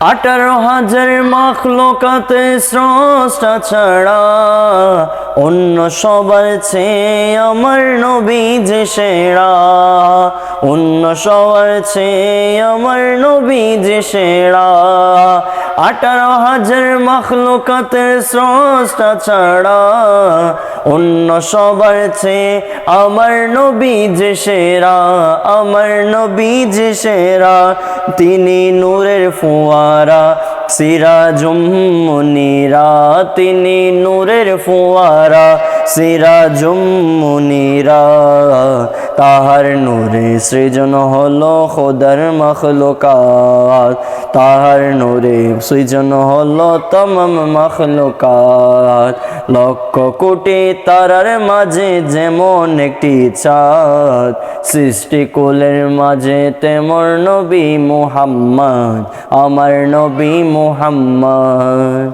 18,000 মাখলুকাতে স্রষ্টা ছাড়া অন্য সবার চেয়ে আমার নবী যে সেরা, অন্য সবার চেয়ে আমার নবী যে সেরা। 18,000 মাখলুকাতের স্রষ্টা ছাড়া অন্য সবার চেয়ে আমার নবী যে সেরা, আমার নবী যে সেরা। তিনি নূরের ফোয়ারা সিরাজুম মুনীরা, তিনি নূরের ফোয়ারা সিরাজুম মুনীরা। তাহার নূরে সৃজন হলো খোদার মখলুকাত, তাহার নূরে সৃজন হলো তমাম মখলুকাত। লক্ষ কোটি তারার মাঝে যেমন একটি চাঁদ, সৃষ্টিকুলের মাঝে তেমন নবী মুহাম্মদ, আমার নবী মুহাম্মদ।